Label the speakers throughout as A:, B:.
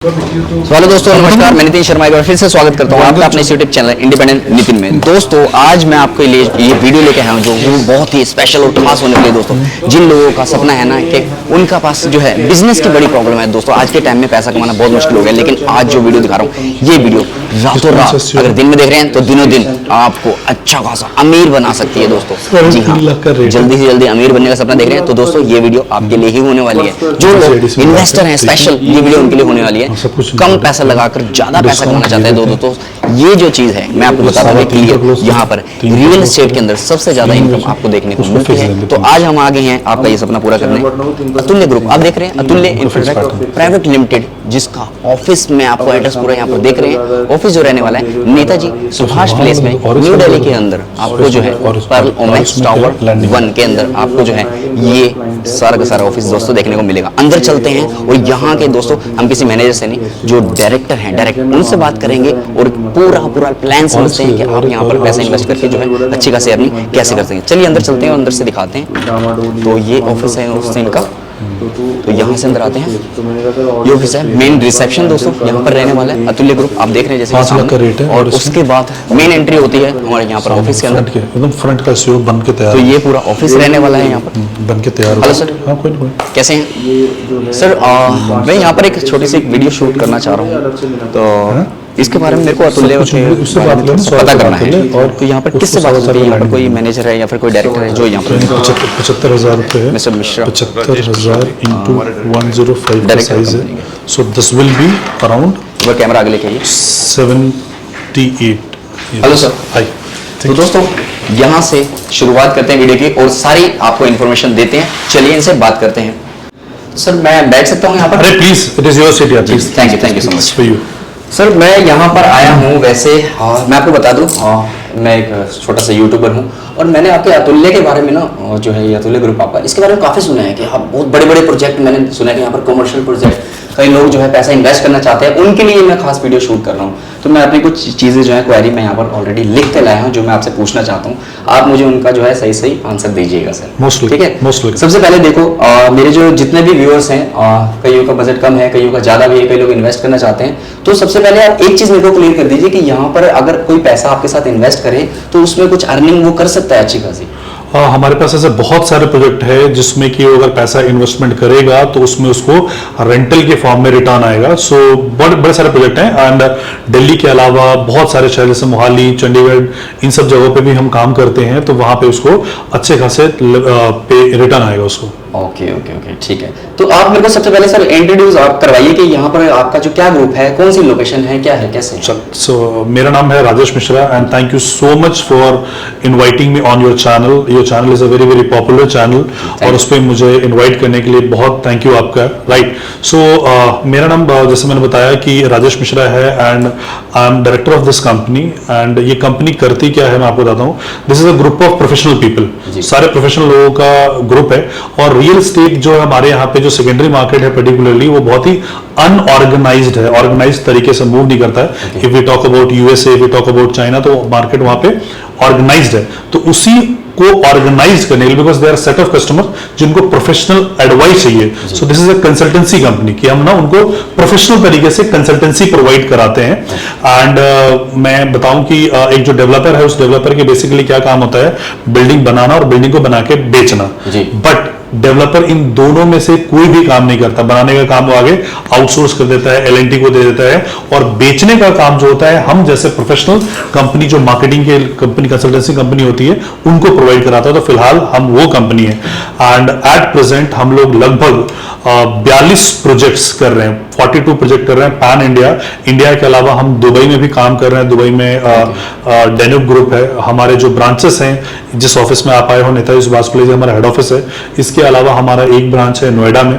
A: Hello दोस्तों, नमस्कार। मैं नितिन शर्मा एक बार फिर से स्वागत करता हूँ आपका अपने यूट्यूब चैनल इंडिपेंडेंट नितिन में। दोस्तों, आज मैं आपके लिए ये वीडियो लेके आया हूँ जो बहुत ही स्पेशल और खास होने वाली है। दोस्तों, जिन लोगों का सपना है ना कि उनका पास जो है बिजनेस की बड़ी प्रॉब्लम है। दोस्तों, आज के टाइम में पैसा कमाना बहुत मुश्किल हो गया, लेकिन आज जो वीडियो दिखा रहा हूँ, ये वीडियो रातों रात अगर दिन में देख रहे हैं तो दिनों दिन आपको अच्छा खासा अमीर बना सकती है। दोस्तों, जी हाँ, जल्दी से जल्दी अमीर बनने का सपना देख रहे हैं तो दोस्तों ये वीडियो आपके लिए ही होने वाली है। जो लोग इन्वेस्टर हैं, स्पेशल ये वीडियो उनके लिए होने वाली है। कम पैसा लगाकर ज्यादा पैसा कमाना चाहते हैं दोस्तों, तो ये जो चीज है मैं आपको बता रहा हूँ क्लियर, यहाँ पर रियल एस्टेट के अंदर सबसे ज्यादा इनकम आपको देखने को मिलती है। तो आज हम आगे हैं आपका ये सपना पूरा करने। अतुल्य ग्रुप आप देख रहे हैं, अतुल्य इंफ्रास्ट्रक्चर प्राइवेट लिमिटेड, जिसका ऑफिस में आपको एड्रेस पूरा यहाँ पर देख रहे हैं। ऑफिस जो रहने वाला है नेताजी सुभाष प्लेस में, न्यू दिल्ली के अंदर आपको जो है पर्ल ओमेक्स टावर 1 के अंदर आपको जो है ये सारा का सारा ऑफिस दोस्तों देखने को मिलेगा। अंदर चलते हैं और यहाँ के दोस्तों हम किसी मैनेजर से नहीं, जो डायरेक्टर हैं डायरेक्ट उनसे बात करेंगे और पूरा प्लान समझते हैं कि आप यहाँ पर पैसा इन्वेस्ट करके जो है अच्छी खासी अर्निंग कैसे कर सकेंगे। चलिए अंदर चलते हैं और अंदर से दिखाते हैं। तो ये ऑफिस है उस दिन का, तो यहाँ से अंदर आते हैं। ये ऑफिस है, मेन रिसेप्शन दोस्तों यहाँ पर रहने वाला है। अतुल्य ग्रुप आप देख रहे हैं जैसे का रेट है, और उसके बाद मेन एंट्री होती है हमारे यहाँ पर ऑफिस के अंदर,
B: एकदम फ्रंट का सीओ बन के तैयार।
A: तो ये पूरा ऑफिस रहने वाला है यहाँ पर
B: बन के तैयार।
A: हेलो सर, कैसे हैं सर? मैं यहाँ पर एक छोटी सी वीडियो शूट करना चाह रहा हूँ, तो इसके बारे में मेरे को अतुल्य उससे पता करना है। और तो यहाँ पर किससे बात होती है? यहाँ पर कोई मैनेजर है या फिर कोई डायरेक्टर है जो यहाँ पर?
B: 75,000 रुपए है मिस्टर मिश्रा। 75,000 into 105 का साइज है। So this will be around,
A: वो कैमरा आगे लेके आइए,
B: 78।
A: हेलो सर, हाय। तो दोस्तों यहाँ से शुरुआत करते हैं वीडियो की और सारी आपको इन्फॉर्मेशन देते हैं। चलिए इनसे बात करते हैं। सर मैं बैठ सकता हूँ यहाँ पर?
B: अरे please, it is your seat यार, please.
A: Thank you so much for you. Sir मैं यहाँ पर आया हूँ, वैसे मैं आपको बता दूँ मैं एक छोटा सा यूट्यूबर हूँ और मैंने आपके अतुल्य के बारे में ना, जो है ये अतुल्य ग्रुप आपका, इसके बारे में काफ़ी सुना है कि आप बहुत बड़े बड़े प्रोजेक्ट, मैंने सुना है कि यहाँ पर कमर्शियल प्रोजेक्ट कई लोग जो है पैसा इन्वेस्ट करना चाहते हैं, उनके लिए मैं खास वीडियो शूट कर रहा हूँ। तो मैं अपनी कुछ चीज़ें जो है क्वेरी मैं यहाँ पर ऑलरेडी लिख के लाया हूँ जो मैं आपसे पूछना चाहता हूँ। आप मुझे उनका जो है सही आंसर दीजिएगा सर, ठीक है? सबसे पहले देखो मेरे जो जितने भी व्यूअर्स हैं, कईयों का बजट कम है, कईयों का ज़्यादा भी है, कई लोग इन्वेस्ट करना चाहते हैं। तो सबसे पहले आप एक चीज़ मेरे को क्लियर कर दीजिए कि यहाँ पर अगर कोई पैसा आपके साथ इन्वेस्ट करे तो उसमें कुछ अर्निंग वो कर सकता है अच्छी खासी?
B: हमारे पास ऐसे बहुत सारे प्रोजेक्ट है जिसमें कि अगर पैसा इन्वेस्टमेंट करेगा तो उसमें उसको रेंटल के फॉर्म में रिटर्न आएगा। सो बड़े सारे प्रोजेक्ट हैं एंड दिल्ली के अलावा बहुत सारे शहर जैसे मोहाली, चंडीगढ़, इन सब जगहों पे भी हम काम करते हैं, तो वहां पे उसको अच्छे खासे पे रिटर्न आएगा उसको।
A: ओके, ठीक है। तो आप मेरे को सबसे पहले सर इंट्रोड्यूस आप करवाइए कि यहाँ पर आपका जो क्या ग्रुप है, कौन सी लोकेशन है, क्या है, कैसे?
B: सो मेरा नाम है Rajesh Mishra and thank you so much for inviting me on your channel. Your channel is a very popular channel और उस पर मुझे इनवाइट करने के लिए बहुत थैंक यू आपका। राइट, सो मेरा नाम जैसे मैंने बताया कि राजेश मिश्रा है and I am director of this company. And ये कंपनी करती क्या है मैं आपको बताता हूँ। This is a group of professional people, सारे प्रोफेशनल लोगों का ग्रुप है। और रियल एस्टेट जो हमारे यहाँ पे जो सेकेंडरी मार्केट है पर्टिकुलरली, वो बहुत ही अनऑर्गेनाइज्ड है, ऑर्गेनाइज्ड तरीके से मूव नहीं करता है। If we talk about USA, if we talk about China, तो मार्केट वहां पे ऑर्गेनाइज्ड है। तो उसी को ऑर्गेनाइज करने के लिए, because they are set of customer जिनको प्रोफेशनल एडवाइस चाहिए। So this is a consultancy company कि हम ना उनको प्रोफेशनल तरीके से कंसल्टेंसी प्रोवाइड कराते हैं। एंड मैं बताऊं कि एक जो डेवलपर है, उस डेवलपर के बेसिकली क्या काम होता है, बिल्डिंग बनाना और बिल्डिंग को बना के बेचना। बट डेवलपर इन दोनों में से कोई भी काम नहीं करता। बनाने का काम वो आगे आउटसोर्स कर देता है, एलएनटी को दे देता है, और बेचने का काम जो होता है हम जैसे प्रोफेशनल कंपनी, जो मार्केटिंग के कंपनी, कंसल्टेंसी कंपनी होती है, उनको प्रोवाइड कराता है। तो फिलहाल हम वो कंपनी है एंड एट प्रेजेंट हम लोग लगभग 42 प्रोजेक्ट्स कर रहे हैं, 42 प्रोजेक्ट कर रहे हैं पैन इंडिया। इंडिया के अलावा हम दुबई में भी काम कर रहे हैं। दुबई में डेन्यूब ग्रुप है, हमारे जो ब्रांचेस हैं, जिस ऑफिस में आप आए हो नेताजी सुभाष प्लेस हमारा हेड ऑफिस है। इसके अलावा हमारा एक ब्रांच है नोएडा में,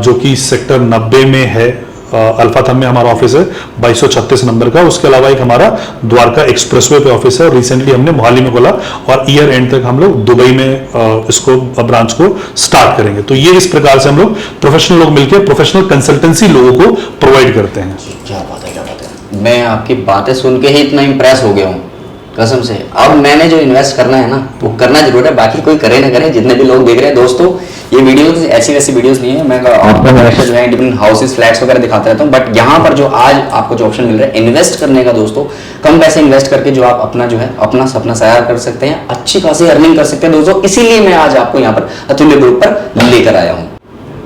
B: जो कि सेक्टर 90 में है, अल्फा थम में हमारा ऑफिस है 2236 नंबर का। उसके अलावा एक हमारा द्वारका एक्सप्रेसवे पे ऑफिस है और रिसेंटली हमने मोहाली में खोला और ईयर एंड तक हम लोग दुबई में इसको ब्रांच को स्टार्ट करेंगे। तो ये इस प्रकार से हम लोग प्रोफेशनल लोग मिलकर प्रोफेशनल कंसल्टेंसी लोगों को प्रोवाइड करते हैं।
A: क्या बात है, क्या बात है। मैं आपकी बातें सुन के ही इतना इंप्रेस हो गया हूँ कसम से। अब मैंने जो इन्वेस्ट करना है ना वो करना जरूर है, बाकी कोई करे ना करे। जितने भी लोग देख रहे हैं दोस्तों, ये वीडियोस ऐसी वैसी वीडियोस नहीं है, मैं आपको हमेशा जो है इंडिपेंडेंट हाउसेस फ्लैट्स वगैरह दिखाता रहता हूँ, बट यहाँ पर जो आज आपको जो ऑप्शन मिल रहा है इन्वेस्ट करने का दोस्तों, कम पैसे इन्वेस्ट करके जो आप अपना जो है अपना सपना साकार कर सकते हैं, अच्छी खासी अर्निंग कर सकते हैं दोस्तों। इसीलिए मैं आज आपको यहाँ पर अतुल्य ग्रुप पर लेकर आया हूँ।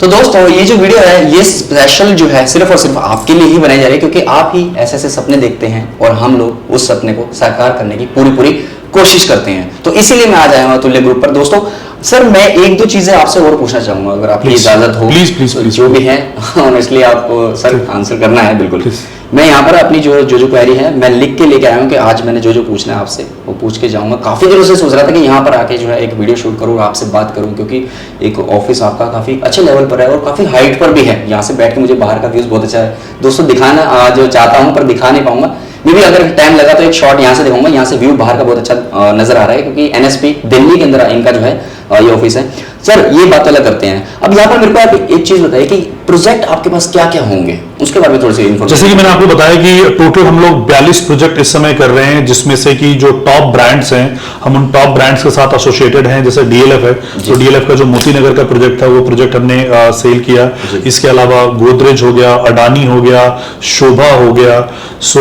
A: तो दोस्तों ये जो वीडियो है ये स्पेशल जो है सिर्फ और सिर्फ आपके लिए ही बनाई जा रही है, क्योंकि आप ही ऐसे ऐसे सपने देखते हैं और हम लोग उस सपने को साकार करने की पूरी कोशिश करते हैं। तो इसीलिए मैं आज आया हूँ अतुल्य ग्रुप पर दोस्तों। सर मैं एक दो चीजें आपसे और पूछना चाहूंगा, अगर आपकी इजाजत हो।
B: प्लीज
A: जो भी है ऑनेस्टली आपको सर आंसर करना है बिल्कुल। मैं यहाँ पर अपनी जो क्वेरी है मैं लिख के लेके आया हूँ कि आज मैंने जो पूछना है आपसे वो पूछ के जाऊंगा। काफी दिनों से सोच रहा था कि यहाँ पर आके जो है एक वीडियो शूट करूँ, आपसे बात करूँ, क्योंकि एक ऑफिस आपका काफी अच्छे लेवल पर है और काफी हाइट पर भी है। यहाँ से बैठ के मुझे बाहर का व्यूज बहुत अच्छा है दोस्तों, दिखाना जो चाहता हूँ पर दिखा नहीं पाऊंगा। मे भी अगर टाइम लगा तो एक शॉट यहाँ से दिखाऊंगा। यहाँ से व्यू बाहर का बहुत अच्छा नजर आ रहा है, क्योंकि एनएसपी दिल्ली के अंदर इनका जो है ये ऑफिस है। सर ये बात अलग करते हैं। अब यहाँ पर मेरे को आप एक चीज बताइए कि प्रोजेक्ट आपके पास क्या क्या होंगे, उसके बारे में थोड़ी सी इन्फॉर्मेशन।
B: जैसे कि मैंने आपको बताया कि टोटल हम लोग 42 प्रोजेक्ट इस समय कर रहे हैं, जिसमें से कि जो टॉप ब्रांड्स हैं हम उन टॉप ब्रांड्स के साथ एसोसिएटेड हैं। जैसे डीएलएफ है, तो डीएलएफ का जो मोती नगर का प्रोजेक्ट था वो प्रोजेक्ट हमने सेल किया। इसके अलावा गोदरेज हो गया, अडानी हो गया, शोभा हो गया। सो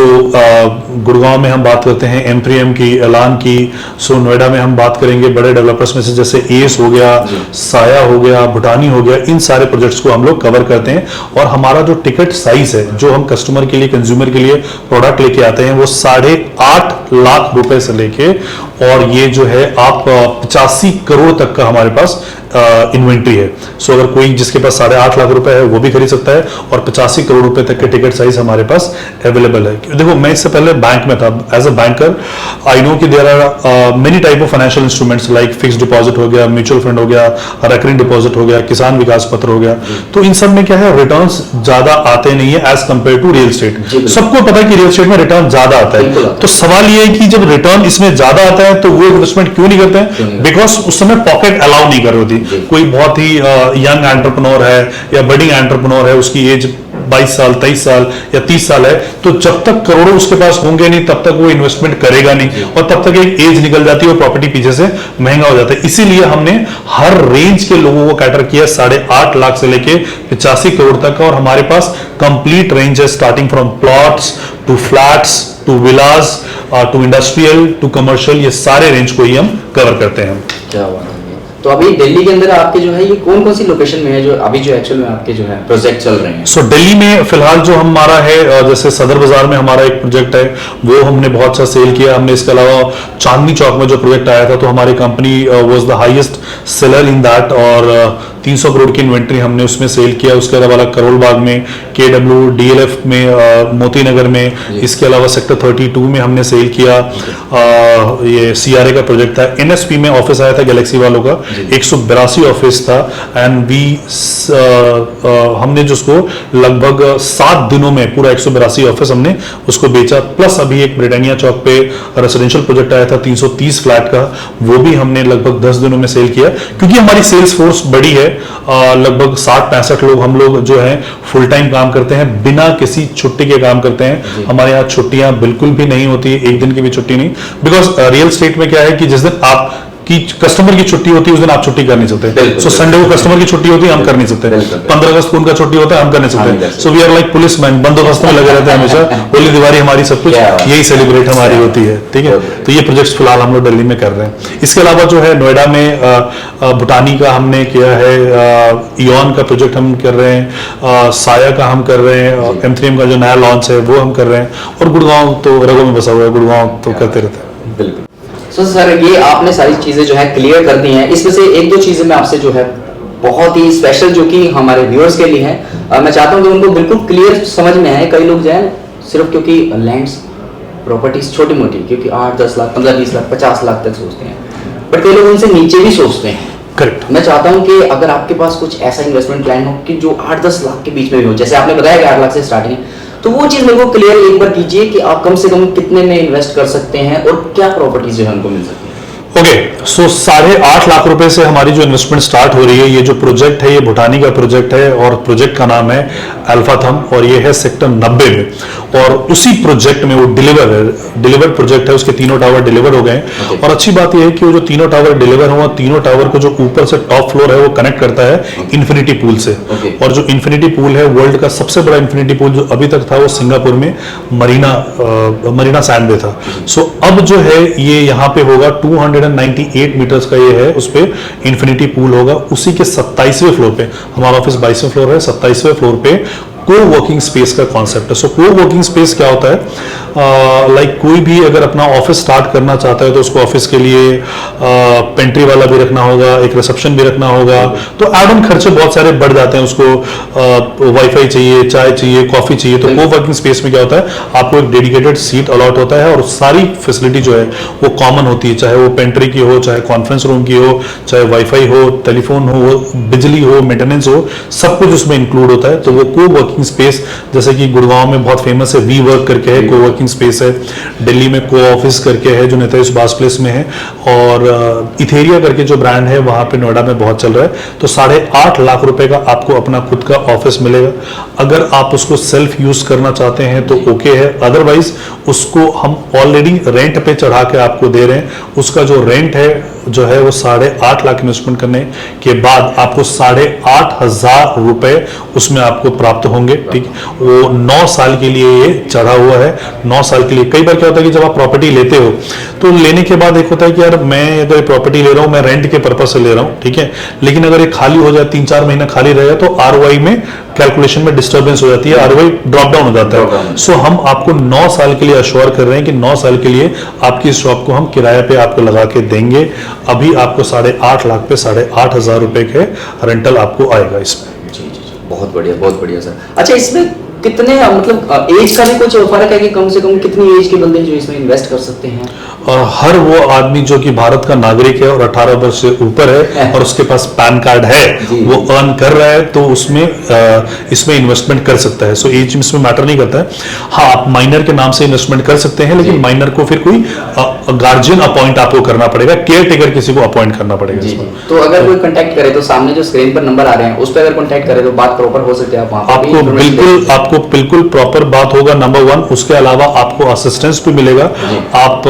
B: गुड़गांव में हम बात करते हैं एमप्रीएम की, एलान की। सो नोएडा में हम बात करेंगे बड़े डेवलपर्स में से जैसे एस हो गया, साया हो गया, भूटानी हो गया। इन सारे प्रोजेक्ट्स को हम लोग कवर करते हैं और हमारा जो टिकट साइज है, जो हम कस्टमर के लिए, कंज्यूमर के लिए प्रोडक्ट लेके आते हैं, वो 8.5 लाख रुपए से लेके और ये जो है आप 85 करोड़ तक का हमारे पास इन्वेंट्री है। सो अगर कोई जिसके पास 8.5 लाख रुपए है वो भी खरीद सकता है और 85 करोड़ रुपए तक के टिकट साइज हमारे पास अवेलेबल है। देखो मैं इससे पहले बैंक में था। As a banker I know कि there are many type of financial instruments like fixed deposit हो गया, म्यूचुअल फंड हो गया, रिकरिंग डिपॉजिट हो गया, किसान विकास पत्र हो गया। तो इन सब में क्या है, रिटर्न्स ज्यादा आते नहीं है as compare to real estate. सबको पता है कि रियल एस्टेट में रिटर्न ज्यादा आता है। तो सवाल ये है कि जब रिटर्न इसमें ज्यादा आता है तो वो इन्वेस्टमेंट क्यों नहीं करते हैं? बिकॉज उस समय पॉकेट अलाउ नहीं कर रही होती। कोई बहुत ही यंग एंटरप्रेन्योर है या बडिंग एंटरप्रेन्योर है, उसकी एज 22 साल, 23 साल या 30 साल है, तो जब तक करोड़ों उसके पास होंगे नहीं तब तक वो इन्वेस्टमेंट करेगा नहीं और तब तक एक एज निकल जाती है और प्रॉपर्टी पीछे से महंगा हो जाता है। इसीलिए हमने हर रेंज के लोगों को कैटर किया 8.5 लाख से लेके 85 करोड़ तक का। और हमारे पास कंप्लीट रेंज है, starting from plots to flats to villas to industrial to commercial, ये सारे रेंज को ही हम कवर करते हैं।
A: क्या बात है। तो अभी दिल्ली के अंदर आपके जो है ये कौन कौन सी लोकेशन में है जो अभी जो एक्चुअल में आपके जो है प्रोजेक्ट चल रहे हैं?
B: सो दिल्ली में फिलहाल जो हमारा है, जैसे सदर बाजार में हमारा एक प्रोजेक्ट है वो हमने बहुत अच्छा सेल किया हमने। इसके अलावा चांदनी चौक में जो प्रोजेक्ट आया था तो हमारी company was the highest seller in that और 300 करोड़ की इन्वेंट्री हमने उसमें सेल किया। उसके अलावा करोल बाग में, केडब्ल्यू, डीएलएफ में, मोती नगर में, इसके अलावा सेक्टर 32 में हमने सेल किया। ये सीआरए का प्रोजेक्ट था। एनएसपी में ऑफिस आया था गैलेक्सी वालों का, 182 ऑफिस था एंड हमने जिसको लगभग 7 दिनों में पूरा 182 ऑफिस हमने उसको बेचा। प्लस अभी एक ब्रिटानिया चौक पे रेसिडेंशियल प्रोजेक्ट आया था 330 फ्लैट का, वो भी हमने लगभग 10 दिनों में सेल किया। क्योंकि हमारी सेल्स फोर्स बड़ी है, लगभग 60-65 लोग हम लोग जो हैं फुल टाइम काम करते हैं, बिना किसी छुट्टी के काम करते हैं। हमारे यहाँ छुट्टियां बिल्कुल भी नहीं होती, एक दिन की भी छुट्टी नहीं। बिकॉज रियल एस्टेट में क्या है कि जिस दिन आप कि कस्टमर की छुट्टी होती है उस दिन आप छुट्टी कर नहीं सकते। सो संडे को कस्टमर की छुट्टी होती है, हम कर नहीं सकते। 15 अगस्त को उनका छुट्टी होता है, हम कर नहीं सकते। So we are like police man, बंदोबस्त में लगे रहते हैं हमेशा। होली दिवाली हमारी सब कुछ यही सेलिब्रेट हमारी होती है, ठीक है। तो ये प्रोजेक्ट्स फिलहाल हम लोग दिल्ली में कर रहे हैं। इसके अलावा जो है नोएडा में भूटानी का हमने किया है, इयॉन का प्रोजेक्ट हम कर रहे हैं, साया का हम कर रहे हैं, M3M का जो नया लॉन्च है वो हम कर रहे हैं। और गुड़गांव तो रगों में बसा हुआ है, गुड़गांव तो करते रहते हैं।
A: बिल्कुल। तो सर ये आपने सारी चीजें जो है क्लियर कर दी हैं। इसमें से एक दो चीजें मैं आपसे जो है बहुत ही स्पेशल जो कि हमारे व्यूअर्स के लिए है, मैं चाहता हूं कि उनको बिल्कुल क्लियर समझ में आए। कई लोग जो है सिर्फ क्योंकि लैंड्स प्रॉपर्टीज छोटी मोटी क्योंकि 8-10 लाख 15-20 लाख 50 लाख तक सोचते हैं, बट कई लोग उनसे नीचे भी सोचते हैं।
B: करेक्ट।
A: मैं चाहता हूं कि अगर आपके पास कुछ ऐसा इन्वेस्टमेंट प्लान हो कि जो 8-10 लाख के बीच में भी हो, जैसे आपने बताया कि 8 लाख से स्टार्टिंग है, तो वो चीज मेरे को क्लियर एक बार कीजिए कि आप कम से कम कितने में इन्वेस्ट कर सकते हैं और क्या प्रॉपर्टीज जो है उनको मिल सकती है।
B: ओके, सो 8.5 लाख रुपए से हमारी जो इन्वेस्टमेंट स्टार्ट हो रही है। ये जो प्रोजेक्ट है ये भूटानी का प्रोजेक्ट है और प्रोजेक्ट का नाम है अल्फा थम और ये है सेक्टर 90 में। और उसी प्रोजेक्ट में वो डिलीवर्ड प्रोजेक्ट है, उसके तीनों टावर डिलीवर हो गए। और अच्छी बात ये है कि वो जो तीनों टावर डिलीवर हुआ, तीनों टावर को जो ऊपर से टॉप फ्लोर है वो कनेक्ट करता है इन्फिनिटी पूल से। और जो इन्फिनिटी पूल है वर्ल्ड का सबसे बड़ा इन्फिनिटी पूल जो अभी तक था वो सिंगापुर में मरीना सैंड में था। सो अब जो है ये यहाँ पे होगा 298 मीटर्स का ये है, उस पे इन्फिनिटी पूल होगा। उसी के 27वें फ्लोर पे, हमारा ऑफिस 22वें फ्लोर है, 27वें फ्लोर पे को वर्किंग स्पेस का कॉन्सेप्ट है। सो को वर्किंग स्पेस क्या होता है, लाइक कोई भी अगर अपना ऑफिस स्टार्ट करना चाहता है तो उसको ऑफिस के लिए पेंट्री वाला भी रखना होगा, एक रिसेप्शन भी रखना होगा, तो एड ऑन खर्चे बहुत सारे बढ़ जाते हैं। उसको वाईफाई चाहिए, चाय चाहिए, कॉफी चाहिए। तो को वर्किंग स्पेस में क्या होता है, आपको एक डेडिकेटेड सीट अलॉट होता है और सारी फैसिलिटी जो है वो कॉमन होती है, चाहे वो पेंट्री की हो, चाहे कॉन्फ्रेंस रूम की हो, चाहे वाईफाई हो, टेलीफोन हो, बिजली हो, मेंटेनेंस हो, सब कुछ उसमें इंक्लूड होता है। तो वो को वर्किंग स्पेस, जैसे कि गुड़गांव में बहुत फेमस है वी वर्क करके है, को वर्किंग स्पेस है। दिल्ली में को ऑफिस करके है जो नेताजी सुभाष प्लेस में है, और इथेरिया करके जो ब्रांड है वहां पे नोएडा में बहुत चल रहा है। तो 8.5 लाख रुपए का आपको अपना खुद का ऑफिस मिलेगा। अगर आप उसको सेल्फ यूज करना चाहते हैं तो ओके है, अदरवाइज उसको हम ऑलरेडी रेंट पे चढ़ा के आपको दे रहे हैं। उसका जो रेंट है जो है वो 8.5 लाख इन्वेस्टमेंट करने के बाद आपको 8,500 रुपए उसमें आपको प्राप्त होंगे। ठीक, वो 9 साल के लिए ये चढ़ा हुआ है, 9 साल के लिए। कई बार क्या होता है कि जब आप प्रॉपर्टी लेते हो तो लेने के बाद एक होता है कि यार मैं अगर प्रॉपर्टी ले रहा हूं, मैं रेंट के पर्पज से ले रहा हूं, ठीक है, लेकिन अगर ये खाली हो जाए, 3-4 महीना खाली रहेगा तो आरओआई में कैलकुलेशन में डिस्टर्बेंस हो जाती है, आरओआई ड्रॉप डाउन हो जाता है। सो हम आपको 9 साल के लिए अश्योर कर रहे हैं कि 9 साल के लिए आपकी शॉप को हम किराए पे आपको लगा के देंगे। अभी आपको 8.5 लाख पे 8,500 रुपए के रेंटल आपको आएगा इसमें।
A: जी, बहुत बढ़िया सर। अच्छा, इसमें कितने मतलब एज का भी कुछ फर्क है कि कम से कम कितनी एज के बंदे जो इसमें इन्वेस्ट कर सकते हैं?
B: हर वो आदमी जो कि भारत का नागरिक है और 18 वर्ष से ऊपर है और उसके पास पैन कार्ड है, वो अर्न कर रहा है तो उसमें इसमें इन्वेस्टमेंट कर सकता है। सो एज इसमें मैटर नहीं करता है। हाँ, आप माइनर के नाम से इन्वेस्टमेंट कर सकते हैं, लेकिन माइनर को फिर कोई गार्जियन अपॉइंट आपको करना पड़ेगा, केयर टेकर किसी को अपॉइंट करना पड़ेगा इसमें।
A: तो अगर कोई कांटेक्ट करे तो सामने जो स्क्रीन पर नंबर आ रहे हैं उस पर अगर कांटेक्ट करे तो बात प्रॉपर हो सकती है?
B: आपको बिल्कुल प्रॉपर बात होगा, नंबर 1। उसके अलावा आपको असिस्टेंस भी मिलेगा। आप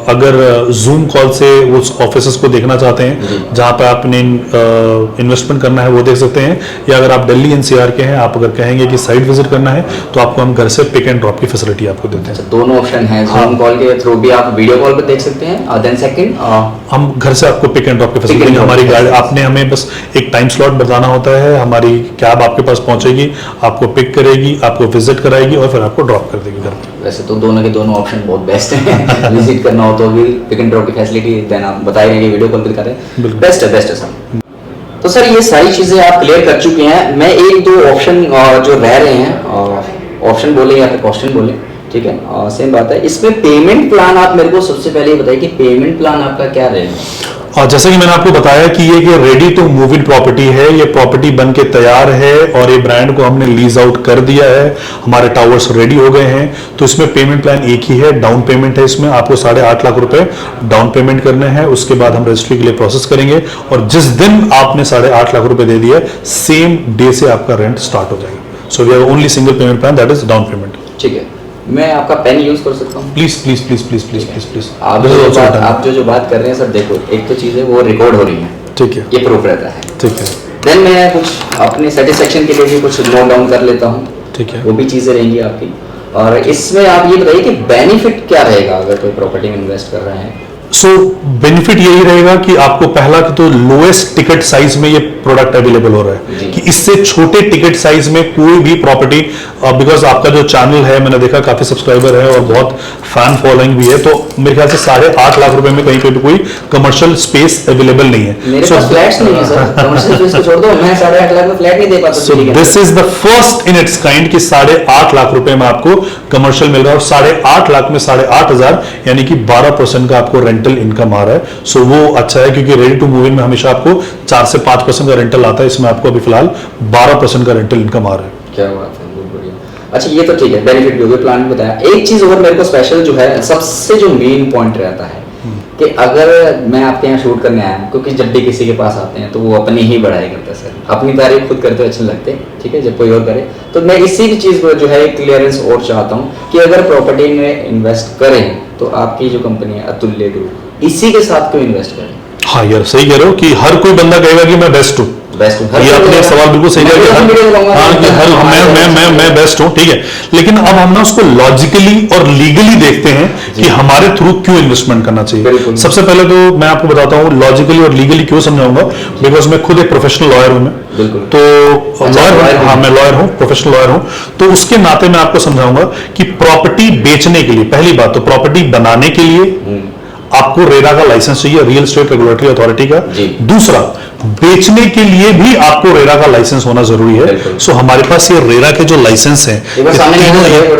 B: अगर जूम कॉल से उस ऑफिसेस को देखना चाहते हैं जहां पे आपने इन्वेस्टमेंट करना है वो देख सकते हैं, या अगर आप दिल्ली एनसीआर के हैं, आप अगर कहेंगे कि साइट विजिट करना है तो आपको हम घर से पिक एंड ड्रॉप की फैसिलिटी आपको देते हैं।
A: दोनों ऑप्शन है, जूम कॉल के थ्रू भी आप वीडियो कॉल पे देख सकते हैं, देन सेकंड
B: हम घर से आपको पिक एंड ड्रॉप की फैसिलिटी, हमारी गाड़ी, आपने हमें बस एक टाइम स्लॉट बताना होता है, हमारी कैब आपके पास पहुंचेगी, आपको पिक करेगी, आपको विजिट कराएगी और फिर आपको ड्रॉप कर देगी घर पे।
A: वैसे तो दोनों के दोनों ऑप्शन बहुत बेस्ट हैं। विजिट करना हो तो भी पिक एंड ड्रॉप की फैसिलिटी देन आप बता रहे हैं, वीडियो कॉल पे दिखा रहे हैं, बेस्ट है सर। तो सर ये सारी चीजें आप क्लियर कर चुके हैं। मैं 1-2 ऑप्शन जो रह रहे हैं, ऑप्शन बोले या फिर क्वेश्चन बोले, ठीक है, सेम बात है। इसमें पेमेंट प्लान आप मेरे को सबसे पहले ये बताइए कि पेमेंट प्लान आपका क्या रहेगा?
B: और जैसे कि मैंने आपको बताया कि ये ready to move in property है, ये प्रॉपर्टी बन के तैयार है और ये ब्रांड को हमने लीज आउट कर दिया है, हमारे टावर्स रेडी हो गए हैं। तो इसमें पेमेंट प्लान एक ही है, डाउन पेमेंट है। इसमें आपको 8.5 लाख रुपए डाउन पेमेंट करने हैं, उसके बाद हम रजिस्ट्री के लिए प्रोसेस करेंगे और जिस दिन आपने 8.5 लाख रुपए दे दिया सेम डे से आपका रेंट स्टार्ट हो जाएगा। So we have only single payment plan, that is down payment.
A: ठीक है, मैं आपका पेन यूज कर सकता हूँ?
B: Please please please please please please please.
A: आप जो बात कर रहे हैं सर, देखो एक तो चीजें वो रिकॉर्ड हो रही है,
B: ठीक है,
A: ये प्रूफ रहता है,
B: ठीक है।
A: देन मैं कुछ अपने सेटिस्फेक्शन के लिए भी कुछ नोट डाउन कर लेता हूँ,
B: ठीक है,
A: वो भी चीजें रहेंगी आपकी। और इसमें आप ये बताइए कि बेनिफिट क्या रहेगा अगर कोई प्रॉपर्टी में इन्वेस्ट कर रहे हैं?
B: सो बेनिफिट यही रहेगा कि आपको पहला तो लोएस्ट टिकट साइज में ये प्रोडक्ट अवेलेबल हो रहा है कि इससे छोटे टिकट साइज में कोई भी प्रॉपर्टी, बिकॉज आपका जो चैनल है मैंने देखा काफी सब्सक्राइबर है और बहुत फैन फॉलोइंग भी है, तो मेरे ख्याल से 8.5 लाख रुपए में कहीं पे भी कोई कमर्शियल स्पेस अवेलेबल नहीं है।
A: मेरे पास फ्लैट्स नहीं है सर, कमर्शियल स्पेस को छोड़ दो, मैं 8.5 लाख में फ्लैट नहीं दे पाता।
B: सो this is the first in its kind कि 8.5 लाख रुपए में आपको कमर्शियल मिल रहा है और 8.5 लाख में 8,500 यानी कि 12% का आपको रेंटल इनकम आ रहा है। सो वो अच्छा है क्योंकि रेडी टू मूव इन में हमेशा आपको 4 से 5% का रेंटल आता है, इसमें आपको अभी फिलहाल 12% का रेंटल इनकम आ रहा है।
A: क्या बात है, बहुत बढ़िया। अच्छा ये तो ठीक है, बेनिफिट भी हो गया, प्लान भी बताया। एक चीज और मेरे को स्पेशल जो है, सबसे जो मेन पॉइंट रहता है कि अगर मैं आपके यहाँ शूट करने आया हूँ, क्योंकि जब भी किसी के पास आते हैं तो वो अपनी ही बढ़ाई करता है सर, अपनी तारीफ खुद करते हुए अच्छे लगते हैं, ठीक है, जब कोई और करे। तो मैं इसी चीज़ को जो है क्लियरेंस और चाहता हूँ कि अगर प्रॉपर्टी में इन्वेस्ट करें तो आपकी जो कंपनी है अतुल्य ग्रुप, इसी के साथ क्यों इन्वेस्ट करें?
B: हाँ यार सही कह रहे हो कि हर कोई बंदा कहेगा कि मैं बेस्ट हूँ, ये अपने सवाल बिल्कुल सही है कि मैं बेस्ट हूँ, ठीक है। लेकिन अब हम ना उसको लॉजिकली और लीगली देखते हैं कि हमारे थ्रू क्यों इन्वेस्टमेंट करना चाहिए। सबसे पहले तो मैं आपको बताता हूँ लॉजिकली और लीगली क्यों समझाऊंगा, बिकॉज मैं खुद एक प्रोफेशनल लॉयर हूँ। मैं तो लॉयर, हाँ मैं लॉयर हूँ, प्रोफेशनल लॉयर हूँ। तो उसके नाते मैं आपको समझाऊंगा कि प्रॉपर्टी बेचने के लिए, पहली बात तो प्रॉपर्टी बनाने के लिए आपको रेरा का लाइसेंस चाहिए, रियल एस्टेट रेगुलेटरी अथॉरिटी का। दूसरा, बेचने के लिए भी आपको रेरा का लाइसेंस होना जरूरी है। सो हमारे पास ये रेरा के जो लाइसेंस हैं,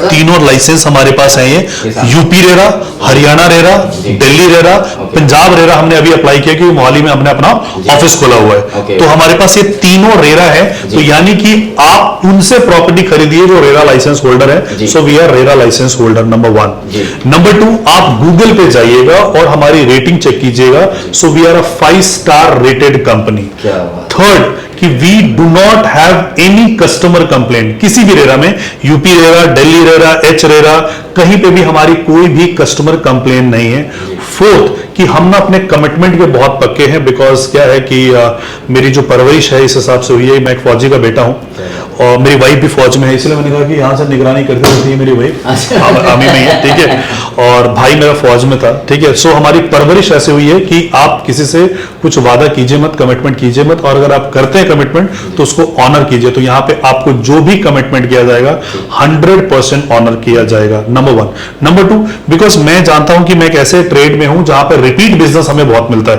B: तीनों लाइसेंस हमारे पास है। ये UP RERA, Haryana RERA, Delhi RERA, Punjab RERA हमने अभी अप्लाई किया क्योंकि मोहाली में हमने अपना ऑफिस खोला हुआ है। तो हमारे पास ये तीनों रेरा है। तो यानी कि आप उनसे प्रॉपर्टी खरीदिए जो रेरा लाइसेंस होल्डर है। So we are RERA license holder, number 1। Number 2, आप गूगल पे जाइएगा और हमारी रेटिंग चेक कीजिएगा। So we are a 5 star rated company. Third, कि we do not have any customer complaint किसी भी रेरा में, UP RERA, Delhi RERA, H RERA, कहीं पे भी हमारी कोई भी कस्टमर कंप्लेंट नहीं है। फोर्थ, कि हम ना अपने कमिटमेंट के बहुत पक्के हैं। बिकॉज क्या है कि मेरी जो परवरिश है इस हिसाब से हुई है, मैं एक फौजी का बेटा हूं और मेरी वाइफ भी फौज में है, इसलिए मैंने कहा कि यहाँ से निगरानी करती रहती है मेरी वाइफ, आर्मी में है, ठीक है, और भाई मेरा फौज में था, ठीक है। सो हमारी परवरिश ऐसे हुई है कि आप किसी से कुछ वादा कीजिए मत, कमिटमेंट कीजिए मत, और अगर आप करते हैं कमिटमेंट तो उसको ऑनर कीजिए। तो यहाँ पे आपको जो भी कमिटमेंट किया जाएगा 100% ऑनर किया जाएगा, नंबर 1। नंबर 2, बिकॉज मैं जानता हूं कि मैं एक ऐसे ट्रेड में हूं जहां पे रिपीट बिजनेस हमें बहुत मिलता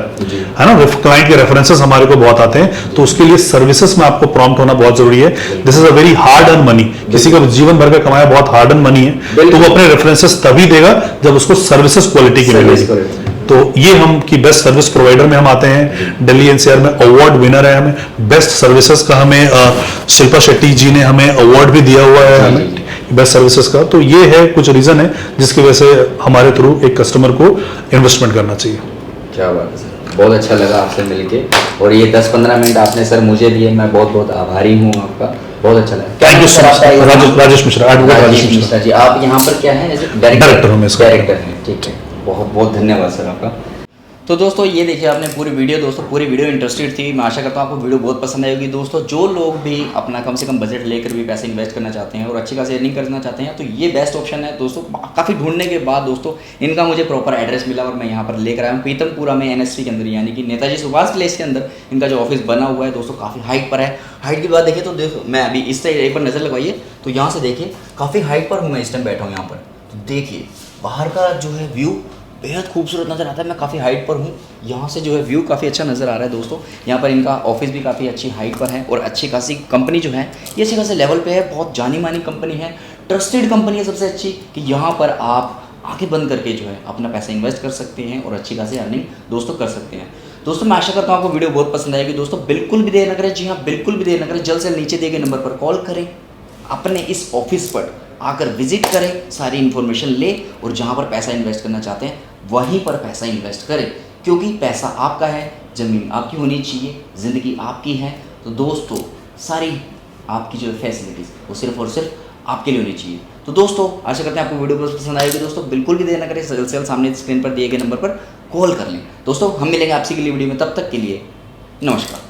B: है ना, क्लाइंट के रेफरेंसेस हमारे को बहुत आते हैं। तो उसके लिए सर्विसेज में आपको प्रॉम्प्ट होना बहुत जरूरी है। This is a very hard earn money, किसी का जीवन भर का कमाया बहुत हार्ड अर्न मनी है, तो वो अपने रेफरेंसेस तभी देगा जब उसको सर्विसेज क्वालिटी की मिलेगी। तो ये हम कि बेस्ट सर्विस प्रोवाइडर में हम आते हैं, दिल्ली एनसीआर में अवार्ड विनर है, हमें बेस्ट सर्विसेज का हमें शिल्पा शेट्टी जी ने हमें अवार्ड भी दिया हुआ है हमें बेस्ट सर्विसेज का। तो ये है कुछ रीजन है जिसकी वजह से हमारे थ्रू एक कस्टमर को इन्वेस्टमेंट करना चाहिए।
A: क्या बात है सर, बहुत अच्छा लगा आपसे मिलके, और ये 10-15 मिनट आपने सर मुझे दिए, मैं बहुत बहुत आभारी हूँ आपका, बहुत अच्छा लगा।
B: Thank you so much. Rajesh Mishra, advocate Rajesh Mishra ji.
A: आप यहाँ पर क्या है?
B: डायरेक्टर हूँ,
A: डायरेक्टर हैं, ठीक है, बहुत बहुत धन्यवाद सर आपका। तो दोस्तों ये देखिए आपने पूरी वीडियो, दोस्तों पूरी वीडियो इंटरेस्टेड थी, मैं आशा करता हूँ आपको वीडियो बहुत पसंद आएगी। दोस्तों जो लोग भी अपना कम से कम बजट लेकर भी पैसे इन्वेस्ट करना चाहते हैं और अच्छी खासी अर्निंग करना चाहते हैं तो ये बेस्ट ऑप्शन है दोस्तों। काफ़ी ढूंढने के बाद दोस्तों इनका मुझे प्रॉपर एड्रेस मिला और मैं यहाँ पर लेकर आया हूँ पीतमपुरा में, NSP के अंदर, यानी कि नेताजी सुभाष प्लेस के अंदर इनका जो ऑफिस बना हुआ है दोस्तों, काफ़ी हाइट पर है। हाइट की बात देखिए तो देखो, मैं अभी इस साइड एक बार नज़र लगवाइए तो यहाँ से देखिए काफ़ी हाइट पर हूँ मैं इस टाइम बैठा हूँ यहाँ पर। तो देखिए बाहर का जो है व्यू बेहद खूबसूरत नज़र आता है, मैं काफ़ी हाइट पर हूँ, यहाँ से जो है व्यू काफ़ी अच्छा नज़र आ रहा है दोस्तों। यहाँ पर इनका ऑफिस भी काफ़ी अच्छी हाइट पर है और अच्छी खासी कंपनी जो है ये अच्छे खासे लेवल पे है, बहुत जानी मानी कंपनी है, ट्रस्टेड कंपनी है सबसे अच्छी, कि यहाँ पर आप आंखें बंद करके जो है अपना पैसा इन्वेस्ट कर सकते हैं और अच्छी खासी अर्निंग दोस्तों कर सकते हैं। दोस्तों मैं आशा करता हूँ आपको वीडियो बहुत पसंद आएगी। दोस्तों बिल्कुल भी देर न करें, जी हाँ बिल्कुल भी देर न करें, जल्द से नीचे दिए गए नंबर पर कॉल करें, अपने इस ऑफिस पर आकर विजिट करें, सारी इन्फॉर्मेशन ले और जहाँ पर पैसा इन्वेस्ट करना चाहते हैं वहीं पर पैसा इन्वेस्ट करें, क्योंकि पैसा आपका है, ज़मीन आपकी होनी चाहिए, ज़िंदगी आपकी है। तो दोस्तों सारी आपकी जो फैसिलिटीज़ वो सिर्फ और सिर्फ आपके लिए होनी चाहिए। तो दोस्तों आशा करते हैं आपको वीडियो बहुत पसंद आएगी। दोस्तों बिल्कुल भी देर न करें, जल्द से जल्द सामने स्क्रीन पर दिए गए नंबर पर कॉल कर लें। दोस्तों हम मिलेंगे आपसे के लिए वीडियो में, तब तक के लिए नमस्कार।